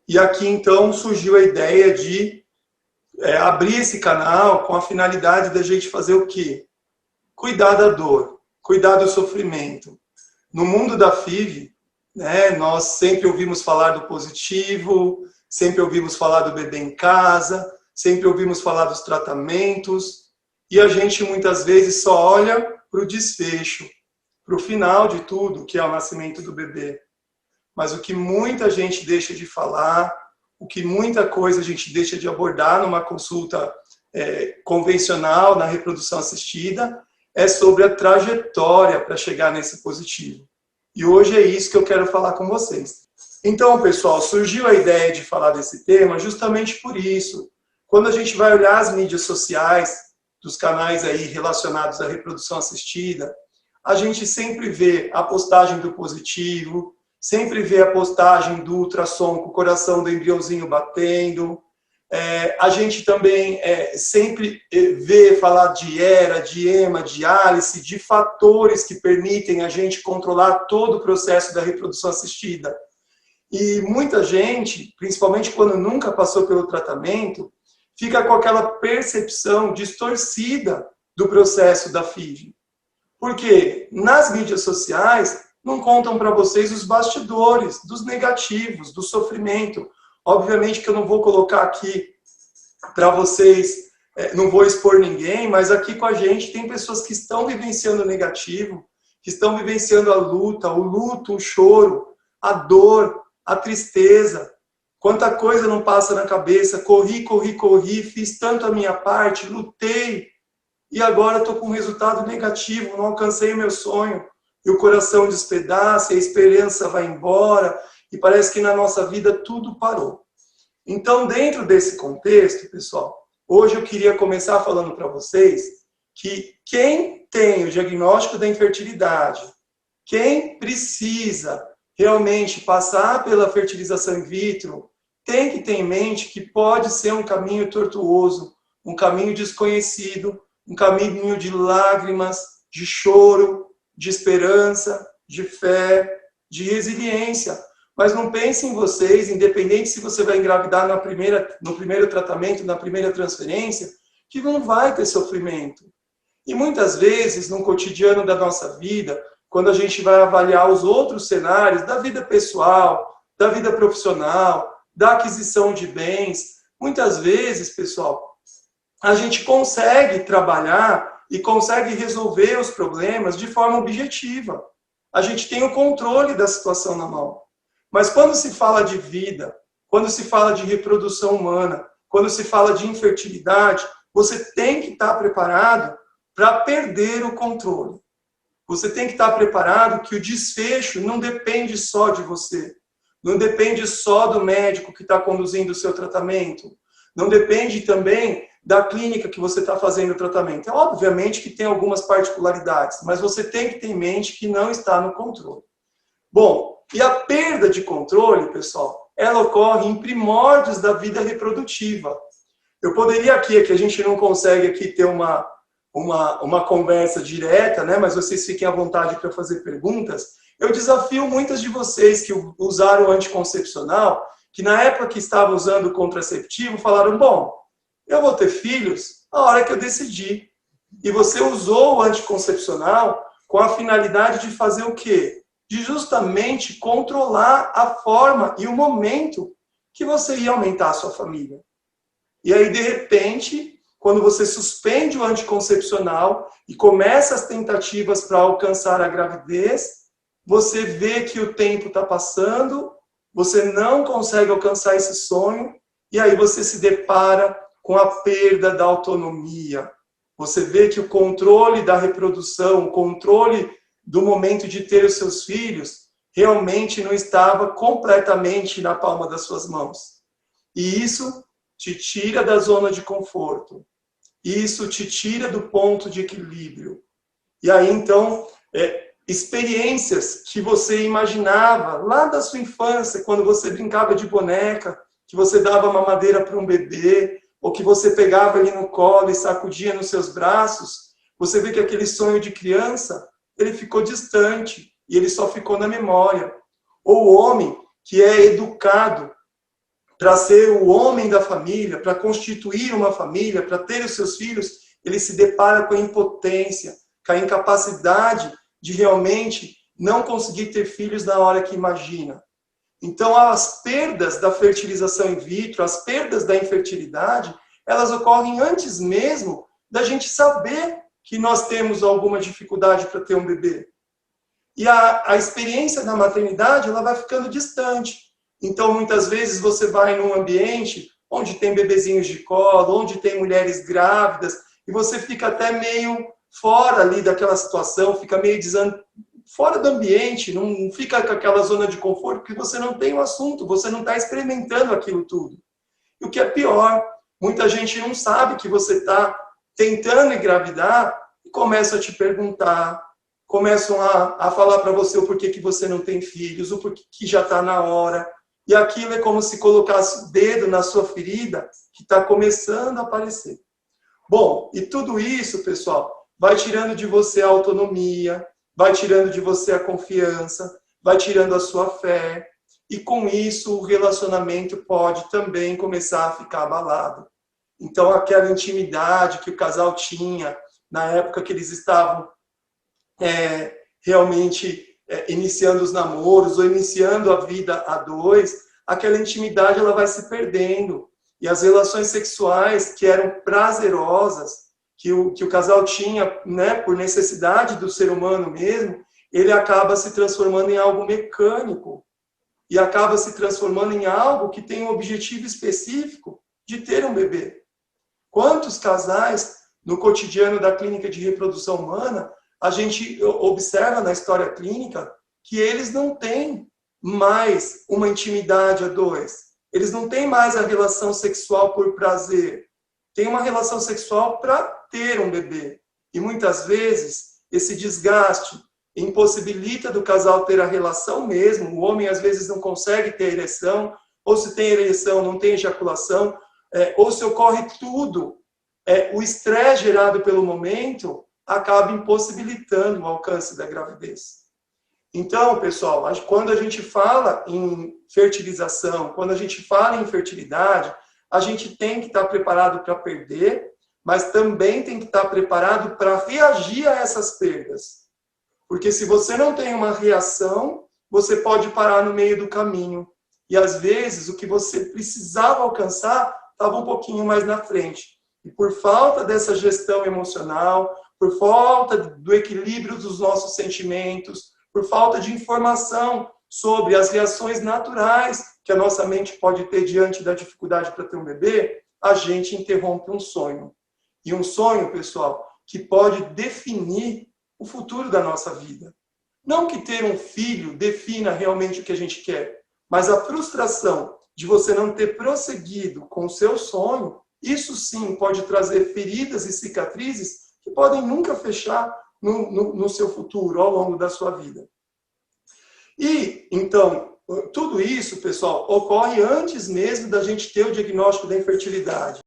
E aqui, então, surgiu a ideia de abrir esse canal com a finalidade da gente fazer o quê? Cuidar da dor, cuidar do sofrimento. No mundo da FIV, né, nós sempre ouvimos falar do positivo, sempre ouvimos falar do bebê em casa, sempre ouvimos falar dos tratamentos, e a gente muitas vezes só olha para o desfecho, para o final de tudo, que é o nascimento do bebê. Mas o que muita gente deixa de falar, o que muita coisa a gente deixa de abordar numa consulta convencional, na reprodução assistida, é sobre a trajetória para chegar nesse positivo. E hoje é isso que eu quero falar com vocês. Então, pessoal, surgiu a ideia de falar desse tema justamente por isso. Quando a gente vai olhar as mídias sociais, dos canais aí relacionados à reprodução assistida, a gente sempre vê a postagem do positivo, sempre vê a postagem do ultrassom com o coração do embriãozinho batendo. A gente também sempre vê falar de ERA, de EMA, de ALICE, de fatores que permitem a gente controlar todo o processo da reprodução assistida. E muita gente, principalmente quando nunca passou pelo tratamento, fica com aquela percepção distorcida do processo da FIV. Porque nas mídias sociais não contam para vocês os bastidores, dos negativos, do sofrimento. Obviamente que eu não vou colocar aqui para vocês, não vou expor ninguém, mas aqui com a gente tem pessoas que estão vivenciando o negativo, que estão vivenciando a luta, o luto, o choro, a dor, a tristeza. Quanta coisa não passa na cabeça, corri, fiz tanto a minha parte, lutei, e agora estou com um resultado negativo, não alcancei o meu sonho, e o coração despedaça, a esperança vai embora, e parece que na nossa vida tudo parou. Então, dentro desse contexto, pessoal, hoje eu queria começar falando para vocês que quem tem o diagnóstico da infertilidade, quem precisa realmente passar pela fertilização in vitro, tem que ter em mente que pode ser um caminho tortuoso, um caminho desconhecido, um caminho de lágrimas, de choro, de esperança, de fé, de resiliência. Mas não pense em vocês, independente se você vai engravidar no primeiro tratamento, na primeira transferência, que não vai ter sofrimento. E muitas vezes, no cotidiano da nossa vida, quando a gente vai avaliar os outros cenários da vida pessoal, da vida profissional, da aquisição de bens, muitas vezes, pessoal, a gente consegue trabalhar e consegue resolver os problemas de forma objetiva. A gente tem o controle da situação na mão. Mas quando se fala de vida, quando se fala de reprodução humana, quando se fala de infertilidade, você tem que estar preparado para perder o controle. Você tem que estar preparado que o desfecho não depende só de você. Não depende só do médico que está conduzindo o seu tratamento. Não depende também da clínica que você está fazendo o tratamento. Obviamente que tem algumas particularidades, mas você tem que ter em mente que não está no controle. Bom, e a perda de controle, pessoal, ela ocorre em primórdios da vida reprodutiva. Eu poderia aqui, que a gente não consegue aqui ter uma conversa direta, né? Mas vocês fiquem à vontade para fazer perguntas. Eu desafio muitas de vocês que usaram o anticoncepcional, que na época que estavam usando o contraceptivo, falaram, bom, eu vou ter filhos a hora que eu decidir. E você usou o anticoncepcional com a finalidade de fazer o quê? De justamente controlar a forma e o momento que você ia aumentar a sua família. E aí, de repente, quando você suspende o anticoncepcional e começa as tentativas para alcançar a gravidez, você vê que o tempo está passando, você não consegue alcançar esse sonho, e aí você se depara com a perda da autonomia. Você vê que o controle da reprodução, o controle do momento de ter os seus filhos, realmente não estava completamente na palma das suas mãos. E isso te tira da zona de conforto. Isso te tira do ponto de equilíbrio. E aí, então, experiências que você imaginava lá da sua infância, quando você brincava de boneca, que você dava mamadeira para um bebê, ou que você pegava ele no colo e sacudia nos seus braços, você vê que aquele sonho de criança, ele ficou distante, e ele só ficou na memória. Ou o homem que é educado para ser o homem da família, para constituir uma família, para ter os seus filhos, ele se depara com a impotência, com a incapacidade de realmente não conseguir ter filhos na hora que imagina. Então, as perdas da fertilização in vitro, as perdas da infertilidade, elas ocorrem antes mesmo da gente saber que nós temos alguma dificuldade para ter um bebê. E a experiência da maternidade, ela vai ficando distante. Então, muitas vezes, você vai num ambiente onde tem bebezinhos de colo, onde tem mulheres grávidas, e você fica até meio fora ali daquela situação, fica meio fora do ambiente, não fica com aquela zona de conforto, porque você não tem o assunto, você não está experimentando aquilo tudo. E o que é pior, muita gente não sabe que você está tentando engravidar e começam a te perguntar, começam a falar para você o porquê que você não tem filhos, o porquê que já está na hora. E aquilo é como se colocasse o dedo na sua ferida que está começando a aparecer. Bom, e tudo isso, pessoal, vai tirando de você a autonomia, vai tirando de você a confiança, vai tirando a sua fé. E com isso, o relacionamento pode também começar a ficar abalado. Então, aquela intimidade que o casal tinha na época que eles estavam realmente iniciando os namoros ou iniciando a vida a dois, aquela intimidade ela vai se perdendo. E as relações sexuais que eram prazerosas, que o casal tinha, né, por necessidade do ser humano mesmo, ele acaba se transformando em algo mecânico e acaba se transformando em algo que tem um objetivo específico de ter um bebê. Quantos casais, no cotidiano da clínica de reprodução humana, a gente observa na história clínica que eles não têm mais uma intimidade a dois. Eles não têm mais a relação sexual por prazer. Tem uma relação sexual para ter um bebê. E muitas vezes, esse desgaste impossibilita do casal ter a relação mesmo. O homem, às vezes, não consegue ter ereção, ou se tem ereção, não tem ejaculação, ou se ocorre tudo. O estresse gerado pelo momento acaba impossibilitando o alcance da gravidez. Então, pessoal, quando a gente fala em fertilização, quando a gente fala em fertilidade, a gente tem que estar preparado para perder, mas também tem que estar preparado para reagir a essas perdas. Porque se você não tem uma reação, você pode parar no meio do caminho. E às vezes o que você precisava alcançar estava um pouquinho mais na frente. E por falta dessa gestão emocional, por falta do equilíbrio dos nossos sentimentos, por falta de informação sobre as reações naturais que a nossa mente pode ter diante da dificuldade para ter um bebê, a gente interrompe um sonho. E um sonho, pessoal, que pode definir o futuro da nossa vida. Não que ter um filho defina realmente o que a gente quer, mas a frustração de você não ter prosseguido com o seu sonho, isso sim pode trazer feridas e cicatrizes que podem nunca fechar no seu futuro, ao longo da sua vida. E, então, tudo isso, pessoal, ocorre antes mesmo da gente ter o diagnóstico da infertilidade.